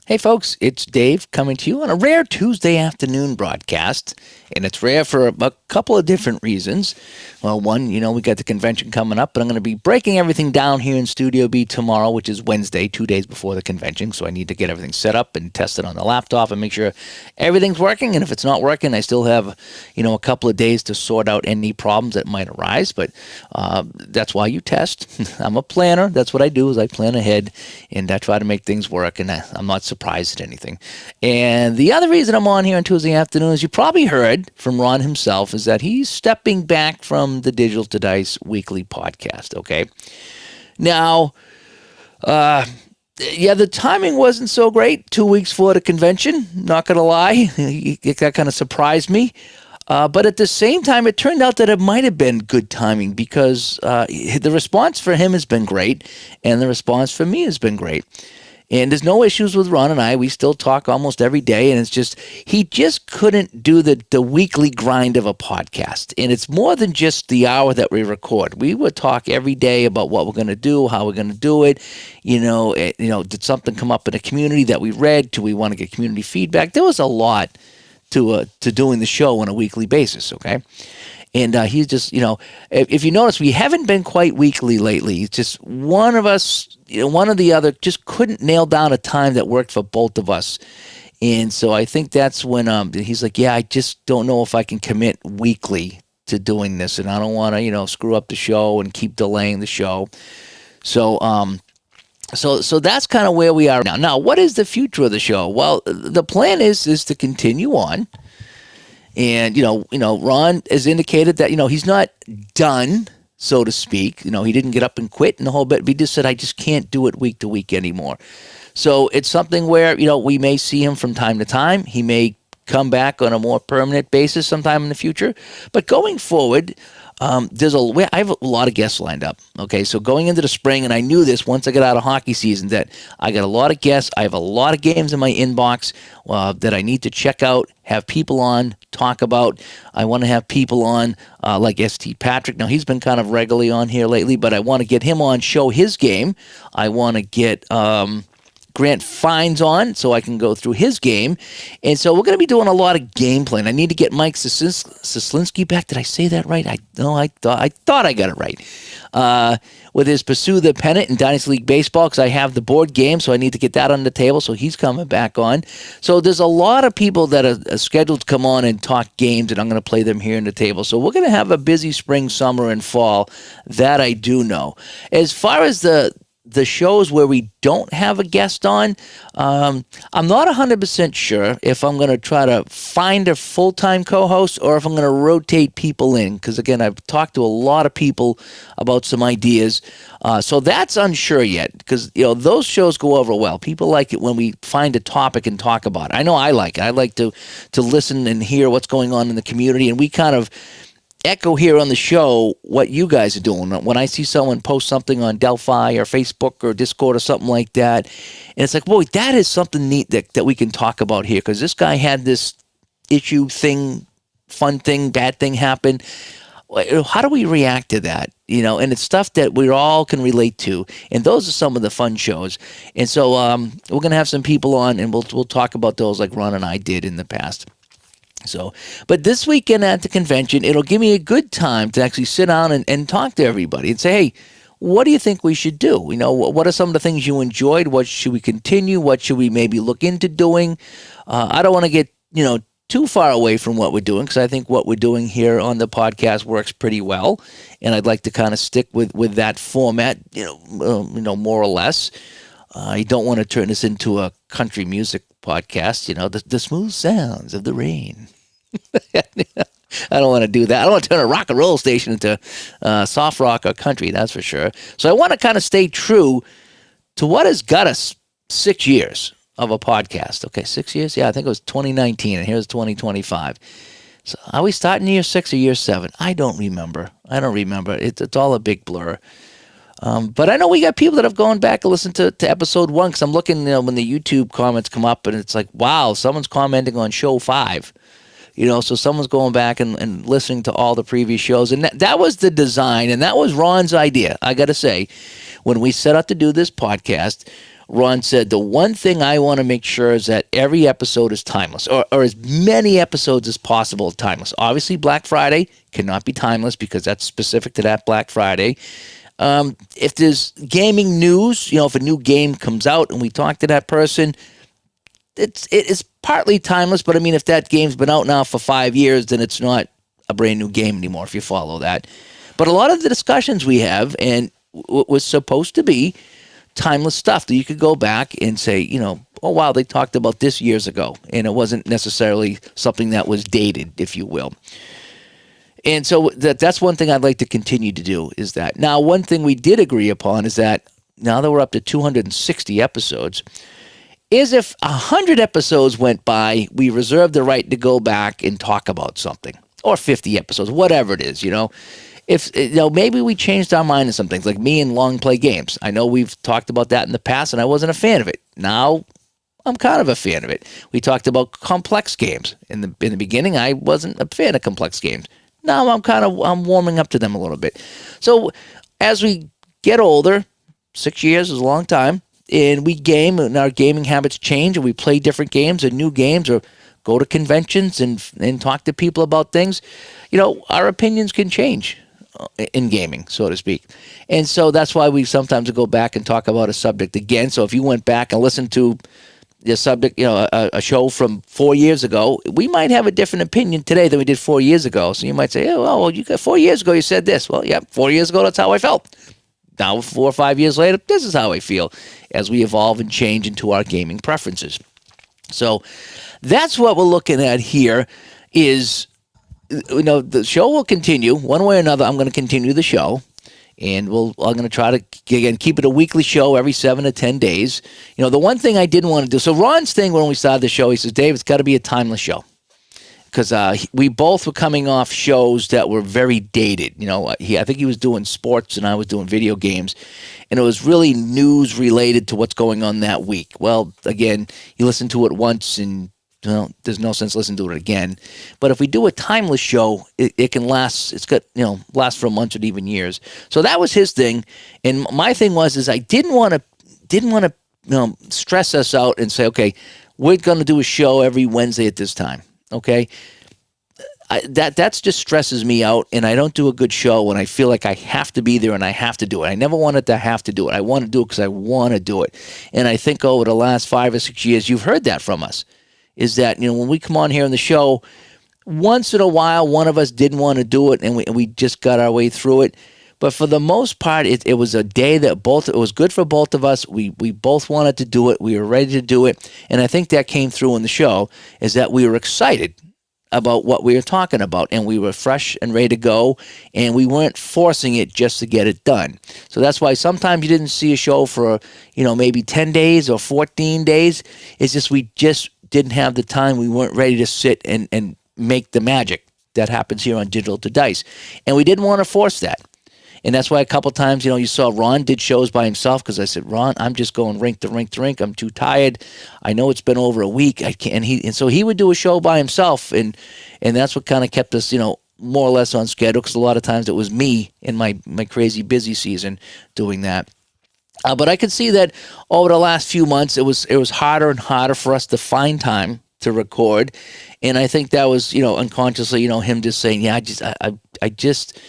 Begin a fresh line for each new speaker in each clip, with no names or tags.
Hey folks, it's Dave coming to you on a rare Tuesday afternoon broadcast, and it's rare for a couple of different reasons. Well, one, we got the convention coming up, but I'm going to be breaking everything down here in Studio B tomorrow, which is Wednesday, 2 days before the convention, so I need to get everything set up and test it on the laptop and make sure everything's working, and if it's not working, I still have, a couple of days to sort out any problems that might arise, but that's why you test. I'm a planner. That's what I do is I plan ahead, and I try to make things work, and I'm not surprised at anything. And the other reason I'm on here on Tuesday afternoon, as you probably heard from Ron himself, is that he's stepping back from the Digital to Dice weekly podcast, okay? Now, the timing wasn't so great 2 weeks before the convention, not going to lie. That kind of surprised me. But at the same time, it turned out that it might have been good timing because the response for him has been great, and the response for me has been great. And there's no issues with Ron and I. We still talk almost every day, and it's just he just couldn't do the weekly grind of a podcast. And it's more than just the hour that we record. We would talk every day about what we're going to do, how we're going to do it. Did something come up in the community that we read? Do we want to get community feedback? There was a lot to doing the show on a weekly basis, okay? And he's just, if you notice, we haven't been quite weekly lately. It's just one of us, one or the other, just couldn't nail down a time that worked for both of us. And so I think that's when he's like, yeah, I just don't know if I can commit weekly to doing this. And I don't want to, screw up the show and keep delaying the show. So that's kind of where we are now. Now, what is the future of the show? Well, the plan is to continue on. And, Ron has indicated that, he's not done, so to speak. He didn't get up and quit and the whole bit. But he just said, I just can't do it week to week anymore. So it's something where, we may see him from time to time. He may come back on a more permanent basis sometime in the future. But going forward, I have a lot of guests lined up. Okay, so going into the spring, and I knew this once I got out of hockey season, that I got a lot of guests. I have a lot of games in my inbox that I need to check out, have people on, talk about. I want to have people on like St. Patrick. Now, he's been kind of regularly on here lately, but I want to get him on, show his game. I want to get Grant Fines on so I can go through his game. And so we're going to be doing a lot of gameplay. And I need to get Mike Sislinski back. Did I say that right? I thought I got it right. With his Pursue the Pennant in Dynasty League Baseball, because I have the board game, so I need to get that on the table. So he's coming back on. So there's a lot of people that are scheduled to come on and talk games, and I'm going to play them here in the table. So we're going to have a busy spring, summer, and fall. That I do know. As far as the shows where we don't have a guest on, I'm not 100% sure if I'm going to try to find a full-time co-host or if I'm going to rotate people in. Because, again, I've talked to a lot of people about some ideas. So that's unsure yet because, those shows go over well. People like it when we find a topic and talk about it. I know I like it. I like to listen and hear what's going on in the community, and we kind of echo here on the show what you guys are doing. When I see someone post something on Delphi or Facebook or Discord or something like that, and it's like, boy, that is something neat that we can talk about here because this guy had this issue thing, fun thing, bad thing happen. How do we react to that? And it's stuff that we all can relate to. And those are some of the fun shows. And so we're going to have some people on, and we'll talk about those like Ron and I did in the past. So, but this weekend at the convention, it'll give me a good time to actually sit down and talk to everybody and say, hey, what do you think we should do? What are some of the things you enjoyed? What should we continue? What should we maybe look into doing? I don't want to get, too far away from what we're doing because I think what we're doing here on the podcast works pretty well. And I'd like to kind of stick with that format, more or less. I don't want to turn this into a country music podcast, the smooth sounds of the rain. I don't want to do that. I don't want to turn a rock and roll station into soft rock or country, that's for sure. So I want to kind of stay true to what has got us 6 years of a podcast. Okay, 6 years? Yeah, I think it was 2019, and here's 2025. So are we starting year 6 or year 7? I don't remember. It's all a big blur. But I know we got people that have gone back and listened to episode 1 because I'm looking when the YouTube comments come up and it's like, wow, someone's commenting on show 5. So someone's going back and listening to all the previous shows. And that was the design, and that was Ron's idea, I got to say. When we set out to do this podcast, Ron said, the one thing I want to make sure is that every episode is timeless, or as many episodes as possible timeless. Obviously, Black Friday cannot be timeless because that's specific to that Black Friday. If there's gaming news, if a new game comes out and we talk to that person, it is partly timeless. But I mean, if that game's been out now for 5 years, then it's not a brand new game anymore, if you follow that. But a lot of the discussions we have, and was supposed to be timeless stuff that you could go back and say, oh, wow, they talked about this years ago. And it wasn't necessarily something that was dated, if you will. And so that's one thing I'd like to continue to do is that. Now, one thing we did agree upon is that now that we're up to 260 episodes, is if 100 episodes went by, we reserve the right to go back and talk about something. Or 50 episodes, whatever it is, If maybe we changed our mind on some things, like me and long play games. I know we've talked about that in the past, and I wasn't a fan of it. Now, I'm kind of a fan of it. We talked about complex games in the beginning. I wasn't a fan of complex games. Now I'm warming up to them a little bit. So as we get older, 6 years is a long time, and we game, and our gaming habits change, and we play different games and new games, or go to conventions and talk to people about things. Our opinions can change in gaming, so to speak. And so that's why we sometimes go back and talk about a subject again. So if you went back and listened to the subject, a show from 4 years ago, we might have a different opinion today than we did 4 years ago. So you might say, oh, well, you got 4 years ago, you said this. Well, yeah, 4 years ago, that's how I felt. Now, 4 or 5 years later, this is how I feel as we evolve and change into our gaming preferences. So that's what we're looking at here is, the show will continue one way or another. I'm going to continue the show, and I'm going to try to, again, keep it a weekly show every 7 to 10 days. The one thing I didn't want to do, so Ron's thing when we started the show, he says, Dave, it's got to be a timeless show. Because we both were coming off shows that were very dated. I think he was doing sports and I was doing video games. And it was really news related to what's going on that week. Well, again, you listen to it once and there's no sense listening to it again. But if we do a timeless show, it can last. It's got last for months or even years. So that was his thing, and my thing was I didn't want to stress us out and say, okay, we're going to do a show every Wednesday at this time. Okay, that just stresses me out, and I don't do a good show when I feel like I have to be there and I have to do it. I never wanted to have to do it. I want to do it because I want to do it. And I think over the last 5 or 6 years, you've heard that from us. Is that, when we come on here on the show, once in a while, one of us didn't want to do it, and we just got our way through it. But for the most part, it was a day that it was good for both of us. We both wanted to do it. We were ready to do it. And I think that came through in the show, is that we were excited about what we were talking about, and we were fresh and ready to go, and we weren't forcing it just to get it done. So that's why sometimes you didn't see a show for, maybe 10 days or 14 days. It's just we just didn't have the time. We weren't ready to sit and make the magic that happens here on Digital to Dice. And we didn't want to force that. And that's why a couple times, you saw Ron did shows by himself, because I said, Ron, I'm just going rink to rink to rink. I'm too tired. I know it's been over a week. I can't. And so he would do a show by himself, and that's what kind of kept us, more or less on schedule, because a lot of times it was me in my crazy busy season doing that. But I could see that over the last few months, it was harder and harder for us to find time to record, and I think that was unconsciously him just saying, yeah, I just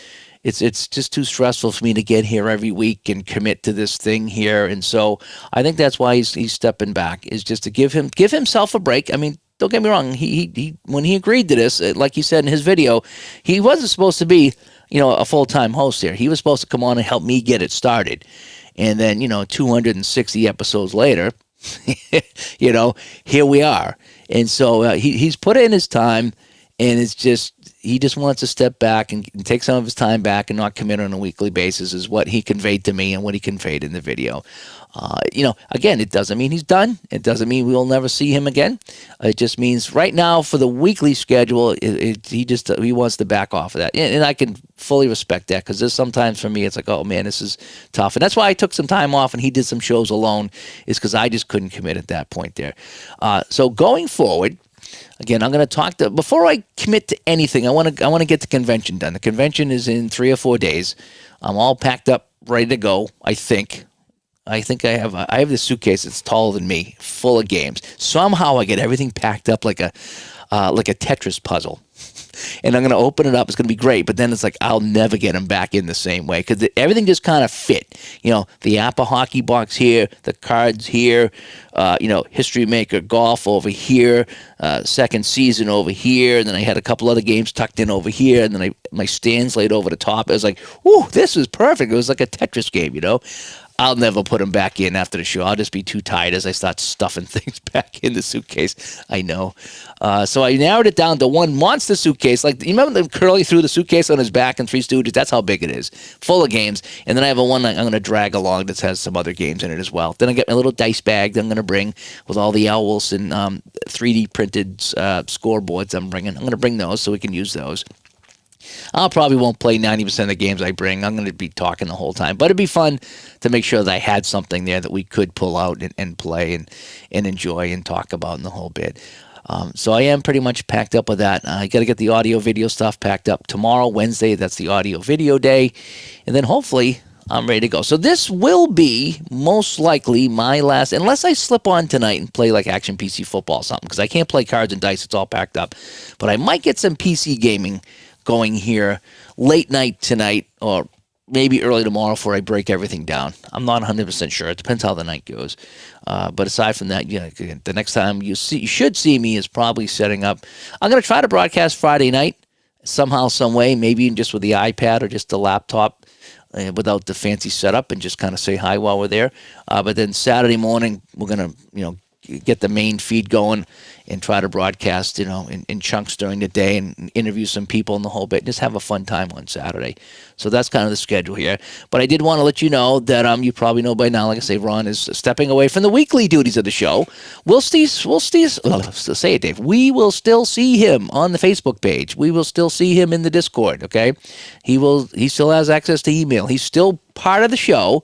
it's just too stressful for me to get here every week and commit to this thing here, and so I think that's why he's stepping back, is just to give himself a break. I mean, don't get me wrong, he when he agreed to this, like he said in his video, he wasn't supposed to be a full-time host here. He was supposed to come on and help me get it started. And then, 260 episodes later, here we are. And so he's put in his time, and it's just, he just wants to step back and take some of his time back and not commit on a weekly basis, is what he conveyed to me and what he conveyed in the video. Again, it doesn't mean he's done. It doesn't mean we'll never see him again. It just means right now for the weekly schedule, he wants to back off of that. And I can fully respect that, because there's sometimes for me, it's like, oh man, this is tough. And that's why I took some time off and he did some shows alone, is because I just couldn't commit at that point there. So going forward, again, I'm going to talk before I commit to anything, I want to get the convention done. The convention is in 3 or 4 days. I'm all packed up, ready to go, I think. I think I have this suitcase that's taller than me, full of games. Somehow I get everything packed up like a Tetris puzzle. And I'm going to open it up. It's going to be great. But then it's like I'll never get them back in the same way because everything just kind of fit. The Apple hockey box here, the cards here, History Maker golf over here, second season over here. And then I had a couple other games tucked in over here. And then my stands laid over the top. It was like, whoo, this is perfect. It was like a Tetris game, I'll never put them back in after the show. I'll just be too tired as I start stuffing things back in the suitcase. I know. So I narrowed it down to one monster suitcase. Like, you remember the Curly threw the suitcase on his back in Three Stooges? That's how big it is. Full of games. And then I have one I'm going to drag along that has some other games in it as well. Then I get my little dice bag that I'm going to bring with all the Al Wilson 3D printed scoreboards I'm bringing. I'm going to bring those so we can use those. I probably won't play 90% of the games I bring. I'm going to be talking the whole time. But it'd be fun to make sure that I had something there that we could pull out and play and enjoy and talk about in the whole bit. So I am pretty much packed up with that. I got to get the audio-video stuff packed up tomorrow, Wednesday. That's the audio-video day. And then hopefully I'm ready to go. So this will be most likely my last, unless I slip on tonight and play like Action PC Football or something, because I can't play cards and dice. It's all packed up. But I might get some PC gaming going here late night tonight or maybe early tomorrow before I break everything down. I'm not 100% sure. It depends how the night goes. But aside from that, the next time you should see me is probably setting up. I'm going to try to broadcast Friday night somehow, some way, maybe just with the iPad or just the laptop without the fancy setup and just kind of say hi while we're there. But then Saturday morning, we're going to, get the main feed going and try to broadcast, in chunks during the day and interview some people in the whole bit. Just have a fun time on Saturday. So that's kind of the schedule here. But I did want to let you know that you probably know by now, like I say, Ron is stepping away from the weekly duties of the show. Say it, Dave. We will still see him on the Facebook page. We will still see him in the Discord, okay? He still has access to email. He's still part of the show.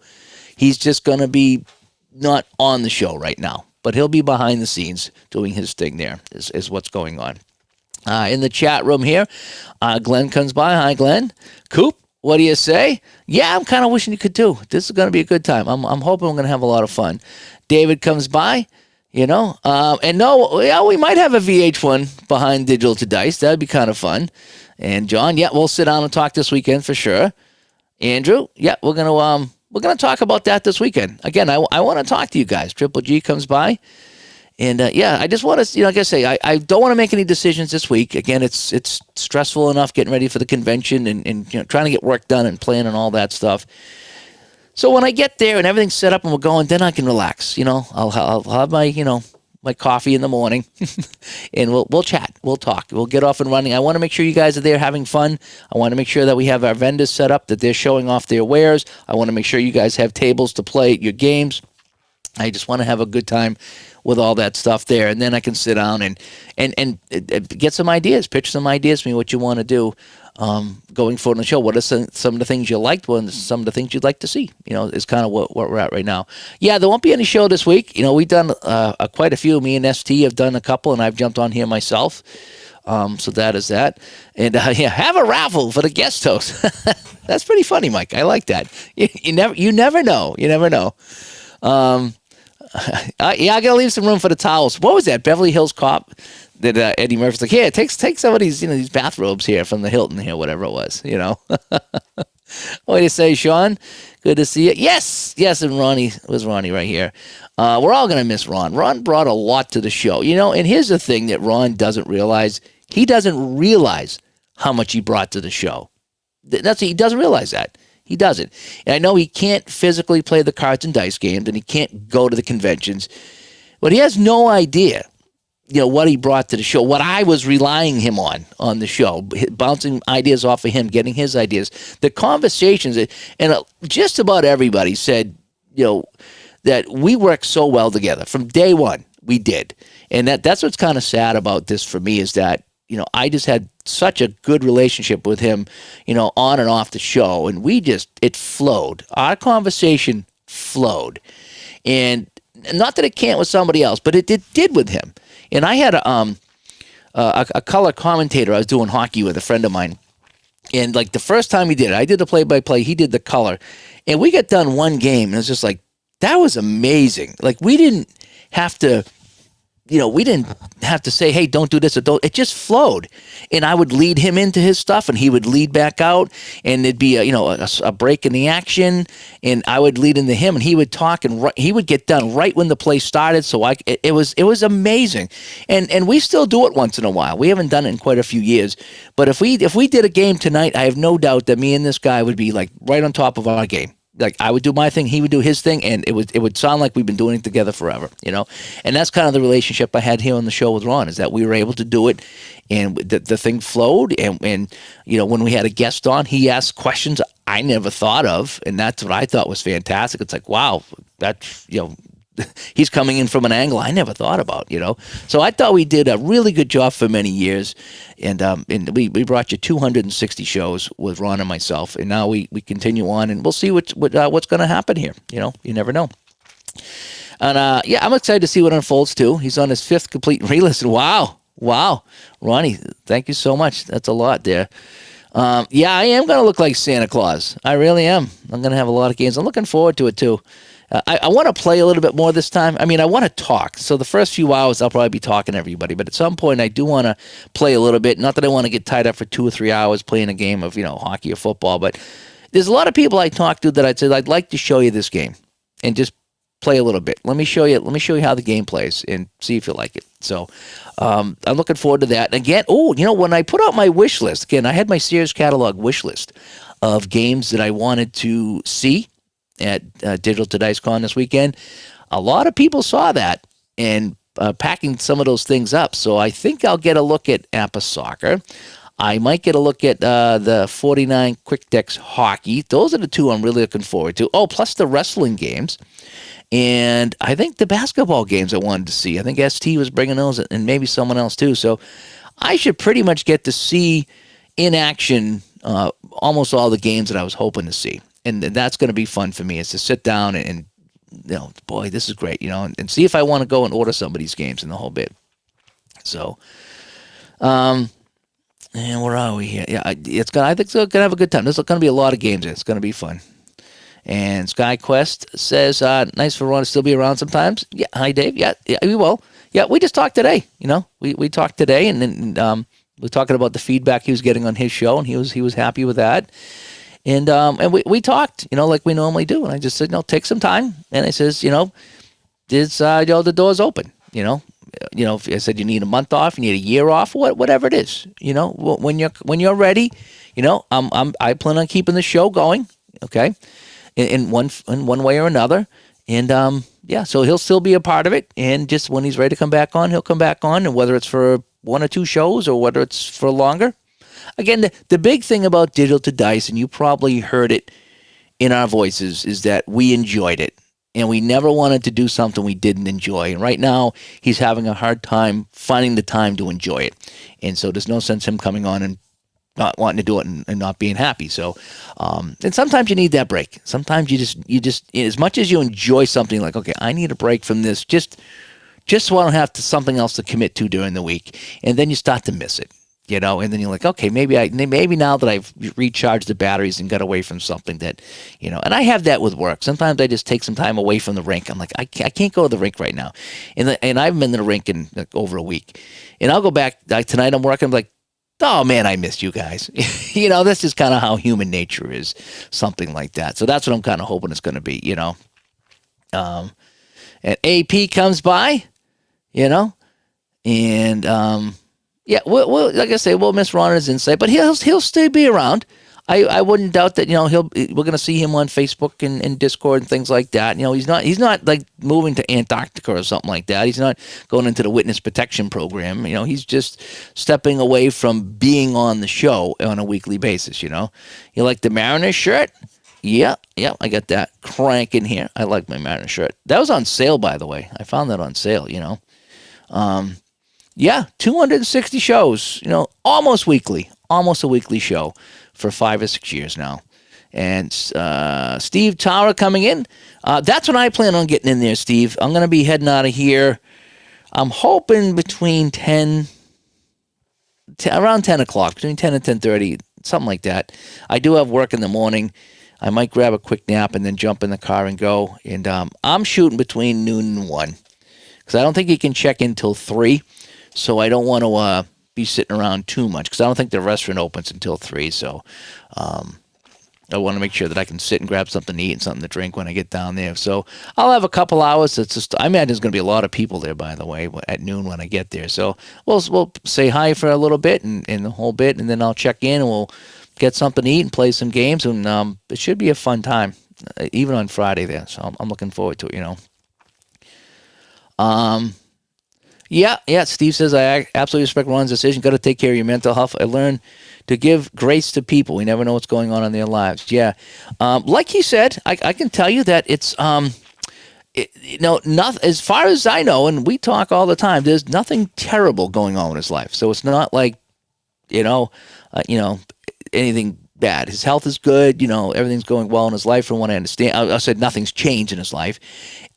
He's just going to be not on the show right now. But he'll be behind the scenes doing his thing there, is what's going on. In the chat room here, Glenn comes by. Hi, Glenn. Coop, what do you say? Yeah, I'm kind of wishing you could too. This is going to be a good time. I'm hoping we're going to have a lot of fun. David comes by, and we might have a VH1 behind Digital to Dice. That'd be kind of fun. And John, we'll sit down and talk this weekend for sure. Andrew, we're going to talk about that this weekend. Again, I want to talk to you guys. Triple G comes by. And, I just want to, like I say, I don't want to make any decisions this week. Again, it's stressful enough getting ready for the convention and trying to get work done and planning and all that stuff. So when I get there and everything's set up and we're going, then I can relax. I'll have my, my coffee in the morning and we'll chat. We'll talk. We'll get off and running. I want to make sure you guys are there having fun. I want to make sure that we have our vendors set up, that they're showing off their wares. I want to make sure you guys have tables to play your games. I just want to have a good time with all that stuff there. And then I can sit down and get some ideas, pitch some ideas for me, what you want to do going forward on the show. What are some of the things you liked? What are some of the things you'd like to see? Is kind of what we're at right now. Yeah, there won't be any show this week. We've done quite a few. Me and ST have done a couple, and I've jumped on here myself. So that is that. And have a raffle for the guest host. That's pretty funny, Mike. I like that. You never know. You never know. I gotta leave some room for the towels. What was that? Beverly Hills Cop that Eddie Murphy's like, here, take some of these, these bathrobes here from the Hilton here, whatever it was, What do you say, Sean? Good to see you. Yes, and Ronnie right here. We're all gonna miss Ron. Ron brought a lot to the show, and here's the thing that Ron doesn't realize. He doesn't realize how much he brought to the show. He doesn't realize that. He doesn't. And I know he can't physically play the cards and dice games, and he can't go to the conventions, but he has no idea, what he brought to the show, what I was relying him on the show, bouncing ideas off of him, getting his ideas, the conversations, and just about everybody said, that we worked so well together from day one. We did. And that's what's kind of sad about this for me is that, I just had such a good relationship with him, on and off the show. And it flowed. Our conversation flowed. And not that it can't with somebody else, but it did with him. And I had a color commentator I was doing hockey with, a friend of mine. And like the first time he did it, I did the play-by-play, he did the color. And we got done one game, and it was just like That was amazing. Like we didn't have to say, hey, don't do this or don't. It just flowed. And I would lead him into his stuff and he would lead back out and there'd be a break in the action and I would lead into him and he would talk and he would get done right when the play started. So it was amazing. And we still do it once in a while. We haven't done it in quite a few years. But if we did a game tonight, I have no doubt that me and this guy would be like right on top of our game. Like I would do my thing, he would do his thing, and it would sound like we've been doing it together forever, And that's kind of the relationship I had here on the show with Ron, is that we were able to do it, and the thing flowed. And when we had a guest on, he asked questions I never thought of, and that's what I thought was fantastic. It's like, wow, that's he's coming in from an angle I never thought about, So I thought we did a really good job for many years, and we brought you 260 shows with Ron and myself, and now we continue on, and we'll see what's going to happen here. You never know. And I'm excited to see what unfolds too. He's on his 5th complete re-listen. Wow, Ronnie, thank you so much. That's a lot there. I am going to look like Santa Claus. I really am. I'm going to have a lot of games. I'm looking forward to it too. I want to play a little bit more this time. I mean, I want to talk. So the first few hours, I'll probably be talking to everybody. But at some point, I do want to play a little bit. Not that I want to get tied up for 2 or 3 hours playing a game of, hockey or football. But there's a lot of people I talk to that I'd say, I'd like to show you this game and just play a little bit. Let me show you how the game plays and see if you like it. So I'm looking forward to that. And again, when I put out my wish list, again, I had my Sears catalog wish list of games that I wanted to see at Digital to Dice Con this weekend. A lot of people saw that and packing some of those things up. So I think I'll get a look at APA Soccer. I might get a look at the 49 Quick Decks Hockey. Those are the 2 I'm really looking forward to. Oh, plus the wrestling games. And I think the basketball games I wanted to see. I think ST was bringing those and maybe someone else too. So I should pretty much get to see in action almost all the games that I was hoping to see. And that's going to be fun for me, is to sit down and boy, this is great, and see if I want to go and order some of these games and the whole bit. So, and where are we here? Yeah, I think it's going to have a good time. There's going to be a lot of games. It's going to be fun. And SkyQuest says, nice for Ron to still be around sometimes. Yeah, hi, Dave. Yeah, we will. Yeah, we just talked today, We talked today, and then we're talking about the feedback he was getting on his show, and he was happy with that. And we talked, like we normally do. And I just said, take some time. And I says, the door's open. If I said you need a month off, you need a year off, whatever it is. When you're ready, I plan on keeping the show going. Okay, in one way or another. And so he'll still be a part of it. And just when he's ready to come back on, he'll come back on. And whether it's for 1 or 2 shows or whether it's for longer. Again, the big thing about Digital to Dice, and you probably heard it in our voices, is that we enjoyed it. And we never wanted to do something we didn't enjoy. And right now, he's having a hard time finding the time to enjoy it. And so there's no sense him coming on and not wanting to do it and not being happy. So, and sometimes you need that break. Sometimes you just, as much as you enjoy something, like, okay, I need a break from this, just so I don't have something else to commit to during the week. And then you start to miss it. And then you're like, okay, maybe now that I've recharged the batteries and got away from something that, and I have that with work. Sometimes I just take some time away from the rink. I'm like, I can't go to the rink right now. And I haven't been to the rink in over a week. And I'll go back, tonight I'm working, I'm like, oh man, I missed you guys. This is kind of how human nature is, something like that. So that's what I'm kind of hoping it's going to be, and AP comes by, and, yeah, we'll like I say, we'll miss Ron and his insight, but he'll still be around. I wouldn't doubt that. We're going to see him on Facebook and Discord and things like that. He's not like moving to Antarctica or something like that. He's not going into the witness protection program. He's just stepping away from being on the show on a weekly basis. You like the Mariners shirt? Yeah, I got that crank in here. I like my Mariners shirt. That was on sale, by the way. I found that on sale. Yeah, 260 shows, almost a weekly show for 5 or 6 years now. And Steve Tara coming in. That's when I plan on getting in there, Steve. I'm going to be heading out of here. I'm hoping between around 10 o'clock, between 10 and 10:30, something like that. I do have work in the morning. I might grab a quick nap and then jump in the car and go. And I'm shooting between noon and 1 because I don't think you can check in till 3. So I don't want to be sitting around too much because I don't think the restaurant opens until 3. So I want to make sure that I can sit and grab something to eat and something to drink when I get down there. So I'll have a couple hours. It's just, I imagine there's going to be a lot of people there, by the way, at noon when I get there. So we'll say hi for a little bit and the whole bit, and then I'll check in and we'll get something to eat and play some games. And it should be a fun time, even on Friday there. So I'm looking forward to it, Yeah. Steve says, I absolutely respect Ron's decision. Got to take care of your mental health. I learned to give grace to people. We never know what's going on in their lives. Yeah. Like he said, I can tell you that it's, nothing, as far as I know, and we talk all the time, there's nothing terrible going on in his life. So it's not like, anything bad. His health is good. Everything's going well in his life from what I understand. I said nothing's changed in his life.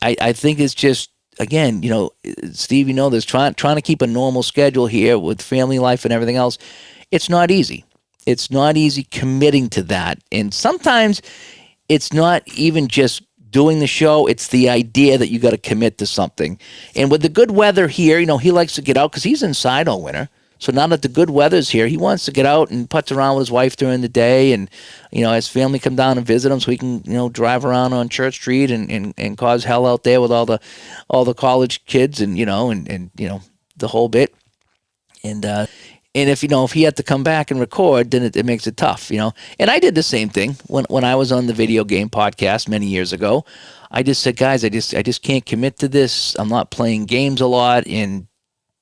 I think it's just, again, Steve, this trying to keep a normal schedule here with family life and everything else. It's not easy. It's not easy committing to that. And sometimes it's not even just doing the show. It's the idea that you got to commit to something. And with the good weather here, he likes to get out because he's inside all winter. So now that the good weather's here, he wants to get out and putz around with his wife during the day, and his family come down and visit him, so he can drive around on Church Street and cause hell out there with all the college kids and the whole bit. And if he had to come back and record, then it makes it tough, And I did the same thing when I was on the video game podcast many years ago. I just said, guys, I just can't commit to this. I'm not playing games a lot, and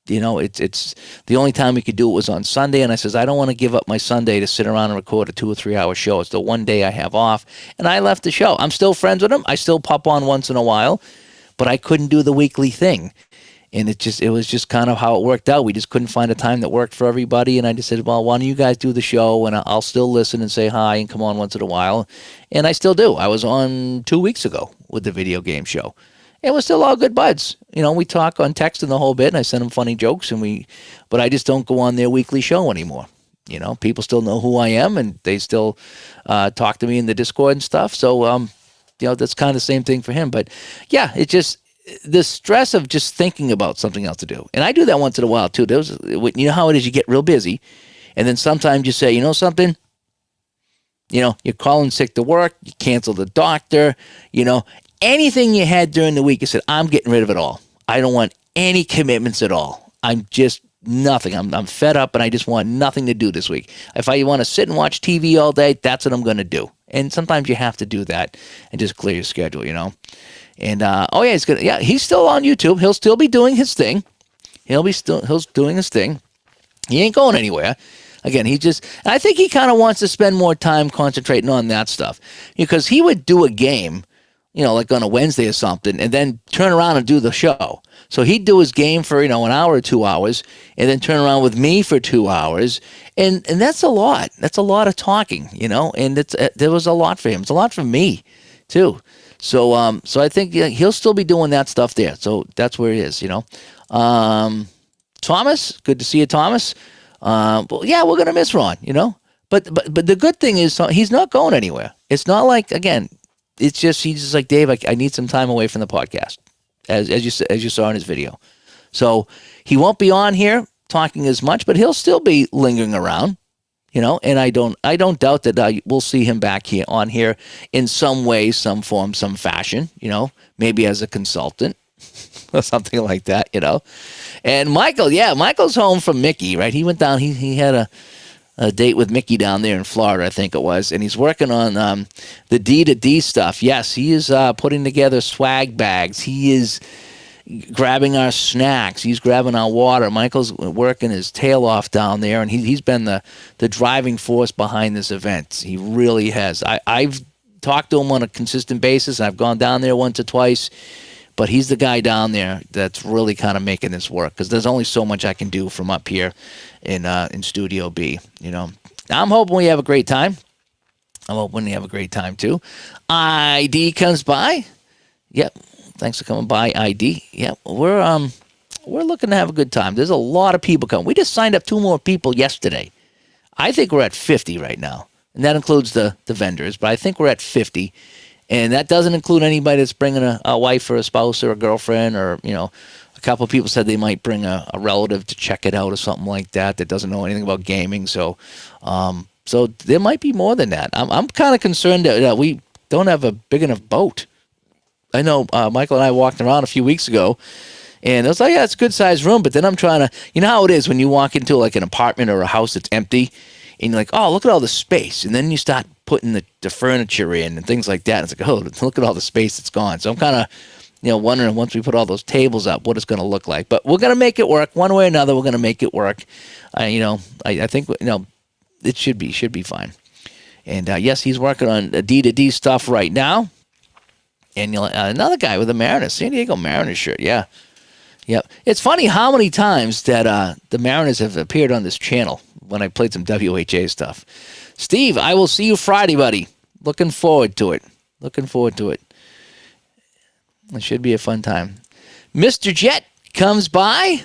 it's the only time we could do it was on Sunday. And I says, I don't want to give up my Sunday to sit around and record a 2 or 3 hour show. It's the one day I have off. And I left the show. I'm still friends with him. I still pop on once in a while, but I couldn't do the weekly thing. And it was just kind of how it worked out. We just couldn't find a time that worked for everybody. And I just said, well, why don't you guys do the show? And I'll still listen and say hi and come on once in a while. And I still do. I was on 2 weeks ago with the video game show. And we're still all good buds. We talk on text and the whole bit, and I send them funny jokes, but I just don't go on their weekly show anymore. People still know who I am, and they still talk to me in the Discord and stuff. So, that's kind of the same thing for him. But yeah, it just, the stress of just thinking about something else to do. And I do that once in a while too. You know how it is, you get real busy, and then sometimes you say, something, you're calling sick to work, you cancel the doctor, anything you had during the week, you said, I'm getting rid of it all. I don't want any commitments at all. I'm just nothing. I'm fed up, and I just want nothing to do this week. If I want to sit and watch TV all day, that's what I'm going to do. And sometimes you have to do that and just clear your schedule, And he's still on YouTube. He'll still be doing his thing. He's doing his thing. He ain't going anywhere. Again, I think he kind of wants to spend more time concentrating on that stuff, because he would do a game, like on a Wednesday or something, and then turn around and do the show. So he'd do his game for, an hour or 2 hours, and then turn around with me for 2 hours. And that's a lot. That's a lot of talking, and there was a lot for him. It's a lot for me too. So I think he'll still be doing that stuff there. So that's where he is, Thomas, good to see you, Thomas. Well, yeah, we're going to miss Ron, but the good thing is he's not going anywhere. It's not like, again, it's just, he's just like, Dave, I need some time away from the podcast, as you saw in his video. So he won't be on here talking as much, but he'll still be lingering around, and I don't doubt that we'll see him back on here in some way, some form, some fashion, maybe as a consultant or something like that, And Michael's home from Mickey, right? He went down, he had a date with Mickey down there in Florida, I think it was, and he's working on the D2D stuff. Yes, he is putting together swag bags. He is grabbing our snacks. He's grabbing our water. Michael's working his tail off down there, and he's been the driving force behind this event. He really has. I've talked to him on a consistent basis. I've gone down there once or twice, but he's the guy down there that's really kind of making this work, because there's only so much I can do from up here in Studio B. I'm hoping we have a great time. I'm hoping we have a great time too. ID comes by. Yep. Thanks for coming by, ID. Yep. We're looking to have a good time. There's a lot of people coming. We just signed up 2 more people yesterday. I think we're at 50 right now. and that includes the vendors. But I think we're at 50, and that doesn't include anybody that's bringing a wife or a spouse or a girlfriend, or a couple of people said they might bring a relative to check it out or something like that doesn't know anything about gaming. So, so there might be more than that. I'm kind of concerned that we don't have a big enough boat. I know Michael and I walked around a few weeks ago, and I was like, yeah, it's a good-sized room, but then I'm trying to, you know how it is when you walk into like an apartment or a house that's empty, and you're like, oh, look at all the space, and then you start putting the furniture in and things like that, and it's like, oh, look at all the space that's gone. So I'm kind of, wondering once we put all those tables up, what it's going to look like. But we're going to make it work one way or another. We're going to make it work. I think, it should be fine. And yes, he's working on D2D stuff right now. And another guy with a Mariners, San Diego Mariners shirt. Yeah. Yep. It's funny how many times that the Mariners have appeared on this channel when I played some WHA stuff. Steve, I will see you Friday, buddy. Looking forward to it. It should be a fun time. Mr. Jet comes by.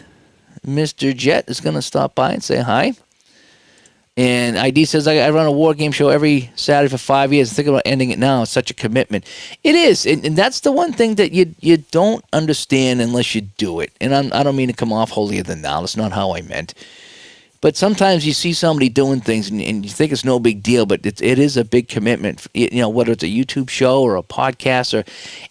Mr. Jet is going to stop by and say hi. And ID says, I run a war game show every Saturday for 5 years. Think about ending it now. It's such a commitment. It is. And that's the one thing that you don't understand unless you do it. And I don't mean to come off holier than thou. That's not how I meant. But sometimes you see somebody doing things and you think it's no big deal, but it is a big commitment. Whether it's a YouTube show or a podcast or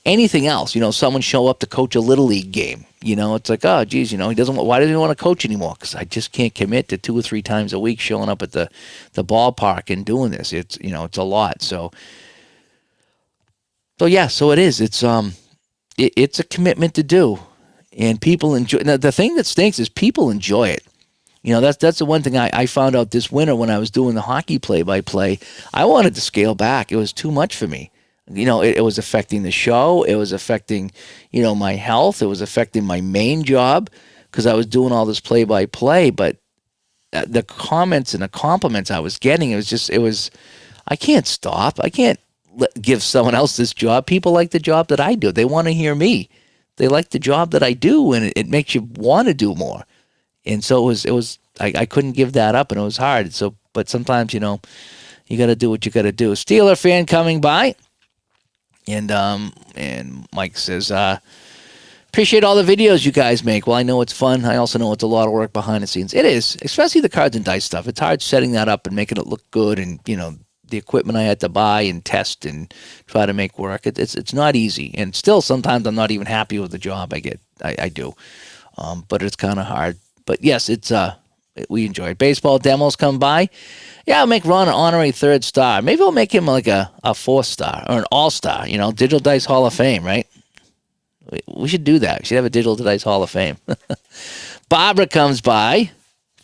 anything else. Someone show up to coach a Little League game. It's like, oh, geez, he doesn't. Why doesn't he want to coach anymore? Because I just can't commit to 2 or 3 times a week showing up at the ballpark and doing this. It's it's a lot. So yeah, so it is. It's it's a commitment to do, and people enjoy. Now, the thing that stinks is people enjoy it. That's the one thing I found out this winter when I was doing the hockey play-by-play. I wanted to scale back. It was too much for me. It was affecting the show. It was affecting, my health. It was affecting my main job because I was doing all this play-by-play. But the comments and the compliments I was getting, I can't stop. I can't give someone else this job. People like the job that I do. They want to hear me. They like the job that I do, and it makes you want to do more. And so it was. I couldn't give that up, and it was hard. So, but sometimes, you got to do what you got to do. Steeler fan coming by, and Mike says, appreciate all the videos you guys make. Well, I know it's fun. I also know it's a lot of work behind the scenes. It is, especially the cards and dice stuff. It's hard setting that up and making it look good, and the equipment I had to buy and test and try to make work. It's not easy, and still sometimes I'm not even happy with the job I get. I do, but it's kind of hard. But yes, we enjoy it. Baseball demos come by. Yeah, I'll make Ron an honorary 3rd star. Maybe I'll make him like a 4th star or an all-star, Digital Dice Hall of Fame, right? We should do that. We should have a Digital Dice Hall of Fame. Barbara comes by.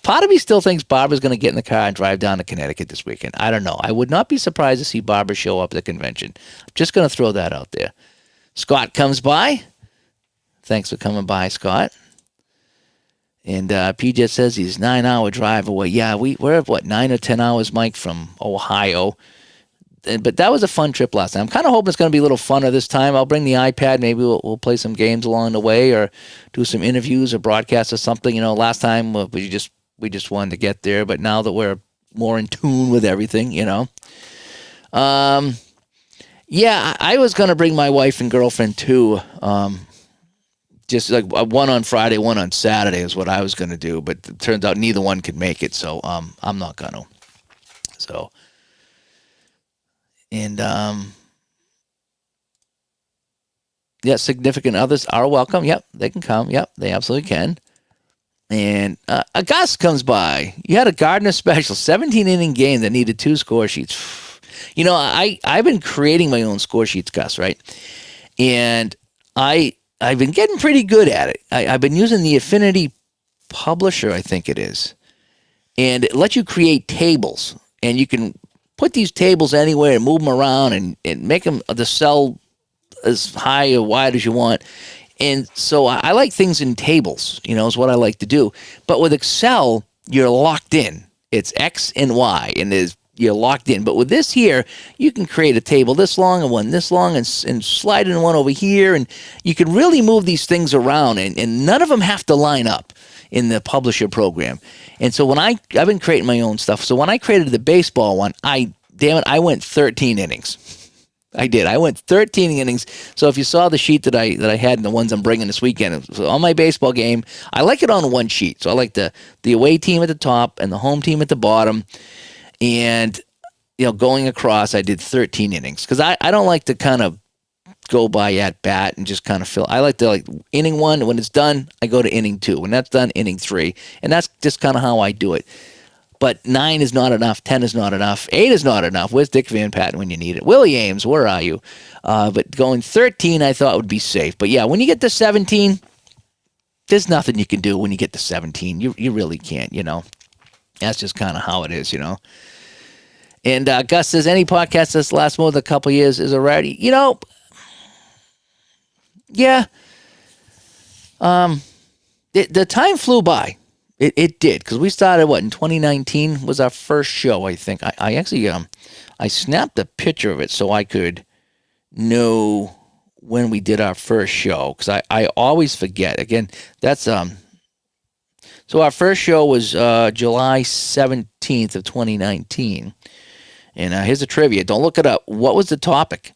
Part of me still thinks Barbara's going to get in the car and drive down to Connecticut this weekend. I don't know. I would not be surprised to see Barbara show up at the convention. I'm just going to throw that out there. Scott comes by. Thanks for coming by, Scott. And PJ says he's 9-hour drive away. Yeah, we're 9 or 10 hours, Mike, from Ohio. But that was a fun trip last time. I'm kind of hoping it's going to be a little funner this time. I'll bring the iPad. Maybe we'll play some games along the way, or do some interviews or broadcasts or something. Last time we just wanted to get there, but now that we're more in tune with everything, Yeah, I was going to bring my wife and girlfriend too. Just like one on Friday, one on Saturday is what I was going to do, but it turns out neither one could make it, so I'm not going to. So, and yeah, significant others are welcome. Yep, they can come. Yep, they absolutely can. And a Gus comes by. You had a Gardner special, 17-inning game that needed 2 score sheets. I've been creating my own score sheets, Gus, right? And I've been getting pretty good at it. I've been using the Affinity Publisher, I think it is. And it lets you create tables. And you can put these tables anywhere and move them around and make them the cell as high or wide as you want. And so I like things in tables, is what I like to do. But with Excel, you're locked in. It's X and Y, and you're locked in. But with this here, you can create a table this long and one this long and slide in one over here. And you can really move these things around, and none of them have to line up in the publisher program. And so I've been creating my own stuff. So when I created the baseball one, I damn it, I went 13 innings. I did. I went 13 innings. So if you saw the sheet that I had and the ones I'm bringing this weekend, so on my baseball game, I like it on one sheet. So I like the away team at the top and the home team at the bottom. And, going across, I did 13 innings because I don't like to kind of go by at bat and just kind of fill. I like to inning 1. When it's done, I go to inning 2. When that's done, inning 3. And that's just kind of how I do it. But 9 is not enough. 10 is not enough. 8 is not enough. Where's Dick Van Patten when you need it? Willie Ames, where are you? But going 13, I thought would be safe. But yeah, when you get to 17, there's nothing you can do when you get to 17. You really can't, That's just kind of how it is, And Gus says, any podcast that's last more than a couple of years is already, yeah. The time flew by. It did, because we started, in 2019 was our first show, I think. I actually, I snapped a picture of it so I could know when we did our first show, because I always forget. Again, that's, so our first show was July 17th of 2019. And here's the trivia. Don't look it up. What was the topic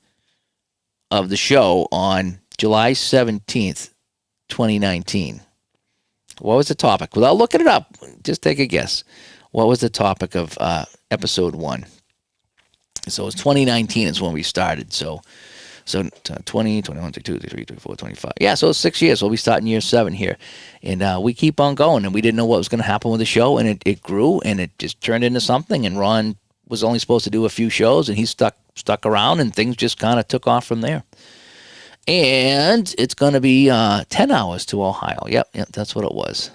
of the show on July 17th, 2019? What was the topic? Without looking it up, just take a guess. What was the topic of episode 1? So it was 2019 is when we started. So 20, 21, 22, 23, 24, 25. Yeah, so it's 6 years. So we start in year 7 here. And we keep on going. And we didn't know what was going to happen with the show. And it grew, and it just turned into something. And Ron was only supposed to do a few shows, and he stuck around, and things just kind of took off from there. And it's going to be 10 hours to Ohio. Yep, that's what it was.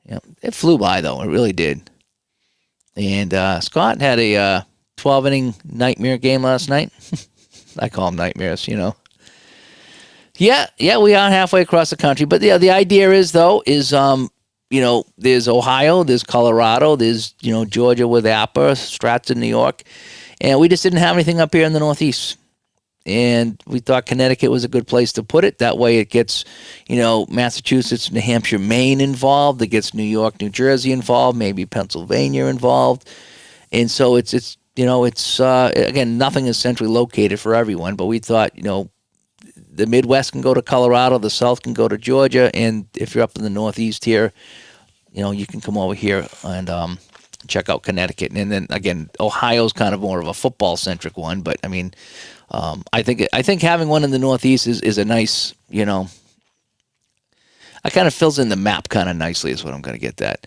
Yep, it flew by, though. It really did. And Scott had a 12-inning nightmare game last night. I call them nightmares, Yeah, we are halfway across the country. But the idea is, though, there's Ohio, there's Colorado, there's, Georgia with Appa, Stratton, New York. And we just didn't have anything up here in the Northeast. And we thought Connecticut was a good place to put it. That way it gets, Massachusetts, New Hampshire, Maine involved. It gets New York, New Jersey involved, maybe Pennsylvania involved. And so it's again, nothing is centrally located for everyone. But we thought, the Midwest can go to Colorado, the South can go to Georgia. And if you're up in the Northeast here, you can come over here and check out Connecticut. And then, again, Ohio's kind of more of a football-centric one. But, I think having one in the Northeast is a nice, it kind of fills in the map kind of nicely is what I'm going to get that.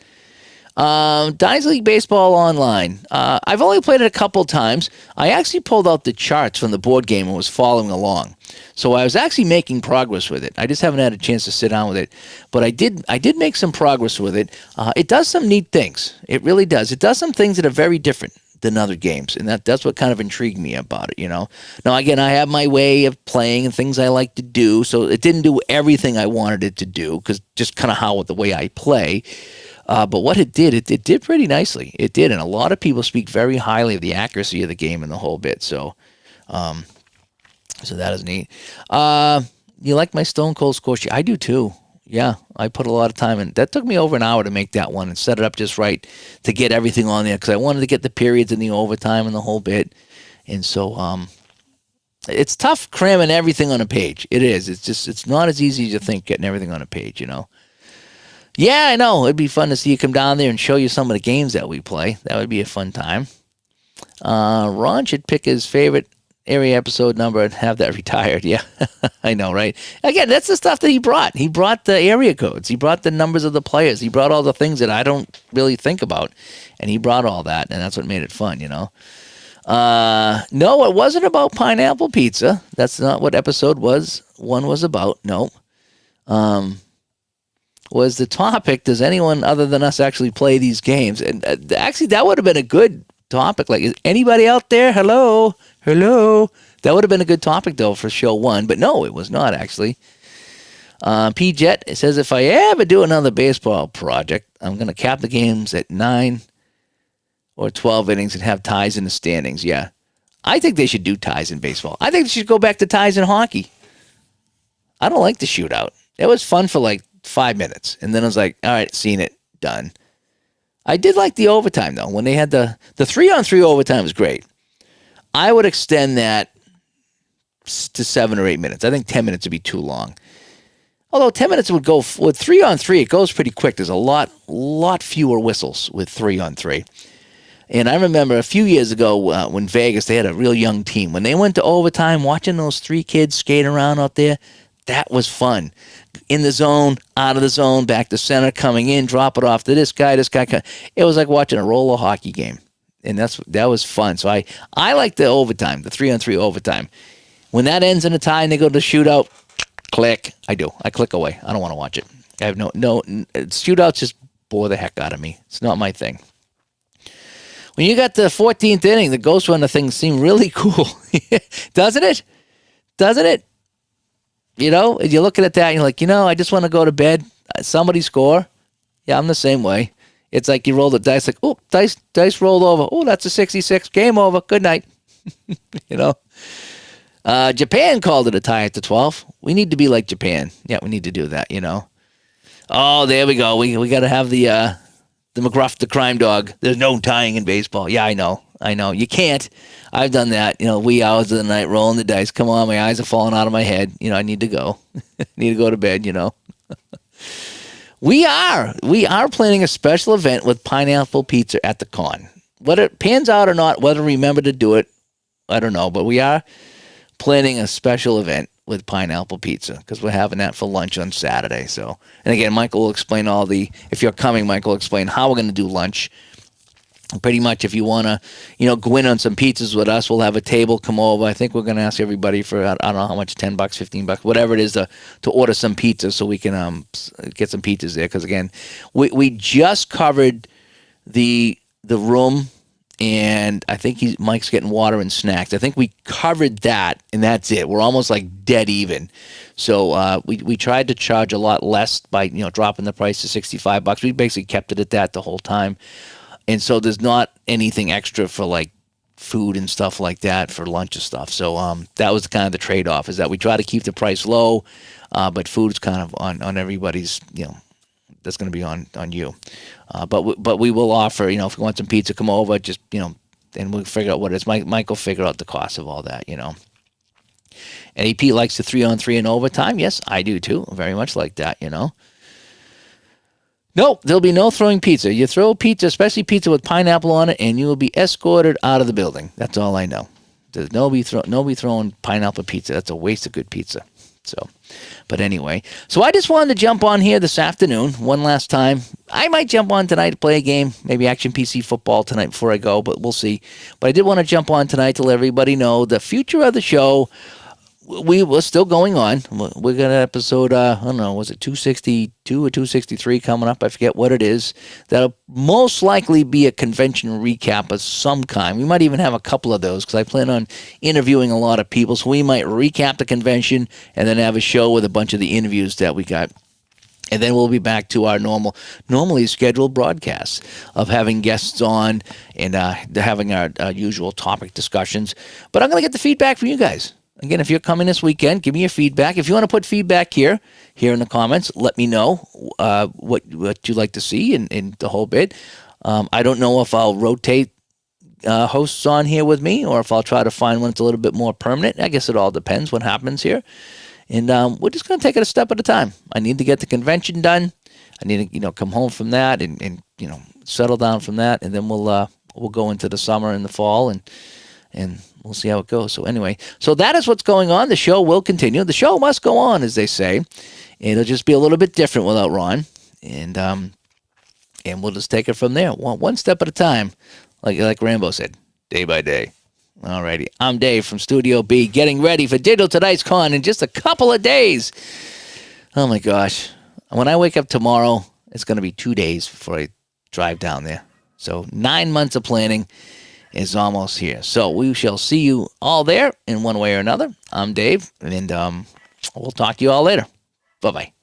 Dynasty League Baseball Online. I've only played it a couple times. I actually pulled out the charts from the board game and was following along. So I was actually making progress with it. I just haven't had a chance to sit down with it. But I did make some progress with it. It does some neat things. It really does. It does some things that are very different than other games, and that's what kind of intrigued me about it, Now, again, I have my way of playing and things I like to do, so it didn't do everything I wanted it to do, because just kind of the way I play. But what it did pretty nicely. It did, and a lot of people speak very highly of the accuracy of the game and the whole bit. So that is neat. You like my Stone Cold score sheet? I do too. Yeah, I put a lot of time in. That took me over an hour to make that one and set it up just right to get everything on there, because I wanted to get the periods and the overtime and the whole bit. And so it's tough cramming everything on a page. It is. It's not as easy as you think getting everything on a page, Yeah, I know. It'd be fun to see you come down there and show you some of the games that we play. That would be a fun time. Ron should pick his favorite area episode number and have that retired. Yeah, I know, right? Again, that's the stuff that he brought. He brought the area codes. He brought the numbers of the players. He brought all the things that I don't really think about. And he brought all that, and that's what made it fun, No, it wasn't about pineapple pizza. That's not what episode one was about. No. Was the topic, does anyone other than us actually play these games? And actually, that would have been a good topic. Like, is anybody out there? Hello? That would have been a good topic, though, for show 1. But no, it was not, actually. P-Jet says, if I ever do another baseball project, I'm going to cap the games at 9 or 12 innings and have ties in the standings. Yeah. I think they should do ties in baseball. I think they should go back to ties in hockey. I don't like the shootout. It was fun for like 5 minutes. And then I was like, all right, seen it, done. I did like the overtime, though. When they had the 3-on-3 overtime was great. I would extend that to 7 or 8 minutes. I think 10 minutes would be too long. Although 10 minutes would go with 3-on-3, it goes pretty quick. There's a lot fewer whistles with 3-on-3. And I remember a few years ago when Vegas, they had a real young team. When they went to overtime, watching those 3 kids skate around out there, that was fun. In the zone, out of the zone, back to center, coming in, drop it off to this guy. It was like watching a roller hockey game. And that was fun. So I like the overtime, the 3-on-3 overtime. When that ends in a tie and they go to shootout, click. I click away. I don't want to watch it. I have no shootouts just bore the heck out of me. It's not my thing. When you got the 14th inning, the Ghost Runner thing seemed really cool. Doesn't it? Doesn't it? You know, you're looking at that and you're like, I just want to go to bed. Somebody score. Yeah, I'm the same way. It's like you roll the dice, like, oh, dice rolled over. Oh, that's a 66. Game over. Good night. Japan called it a tie at the 12. We need to be like Japan. Yeah, we need to do that, Oh, there we go. We got to have the McGruff, the crime dog. There's no tying in baseball. Yeah, I know. You can't. I've done that. Wee hours of the night rolling the dice. Come on, my eyes are falling out of my head. I need to go. Need to go to bed, We are planning a special event with pineapple pizza at the con. Whether it pans out or not, whether we remember to do it, I don't know. But we are planning a special event with pineapple pizza because we're having that for lunch on Saturday. So, and again, Michael will explain if you're coming, Michael will explain how we're going to do lunch. Pretty much, if you want to, go in on some pizzas with us, we'll have a table come over. I think we're going to ask everybody for, I don't know how much, $10, $15, whatever it is, to order some pizza so we can get some pizzas there. Because again, we just covered the room, and I think Mike's getting water and snacks. I think we covered that, and that's it. We're almost like dead even. So we tried to charge a lot less by dropping the price to $65. We basically kept it at that the whole time. And so there's not anything extra for like food and stuff like that for lunch and stuff. So that was kind of the trade-off, is that we try to keep the price low, but food's kind of on everybody's, that's going to be on you. But we will offer, if you want some pizza, come over, just, and we'll figure out what it is. Mike will figure out the cost of all that, And AP likes the 3-on-3 in overtime. Yes, I do too. Very much like that, No, there'll be no throwing pizza. You throw pizza, especially pizza with pineapple on it, and you will be escorted out of the building. That's all I know. There's nobody throwing pineapple pizza. That's a waste of good pizza. So, but anyway, so I just wanted to jump on here this afternoon one last time. I might jump on tonight to play a game, maybe Action PC football tonight before I go, but we'll see. But I did want to jump on tonight to let everybody know the future of the show. We were still going on. We're going to episode, I don't know, was it 262 or 263 coming up? I forget what it is. That'll most likely be a convention recap of some kind. We might even have a couple of those because I plan on interviewing a lot of people. So we might recap the convention and then have a show with a bunch of the interviews that we got. And then we'll be back to our normally scheduled broadcasts of having guests on and having our usual topic discussions. But I'm going to get the feedback from you guys. Again, if you're coming this weekend, give me your feedback. If you want to put feedback here in the comments, let me know what you'd like to see in the whole bit. I don't know if I'll rotate hosts on here with me or if I'll try to find one that's a little bit more permanent. I guess it all depends what happens here. And we're just going to take it a step at a time. I need to get the convention done. I need to come home from that and settle down from that. And then we'll go into the summer and the fall and we'll see how it goes. So anyway, so that is what's going on. The show will continue. The show must go on, as they say. It'll just be a little bit different without Ron. And we'll just take it from there, one step at a time, like Rambo said, day by day. Alrighty, I'm Dave from Studio B, getting ready for Digital Tonight's Con in just a couple of days. Oh my gosh. When I wake up tomorrow, it's going to be 2 days before I drive down there. So 9 months of planning is almost here. So we shall see you all there in one way or another. I'm Dave, and we'll talk to you all later. Bye-bye.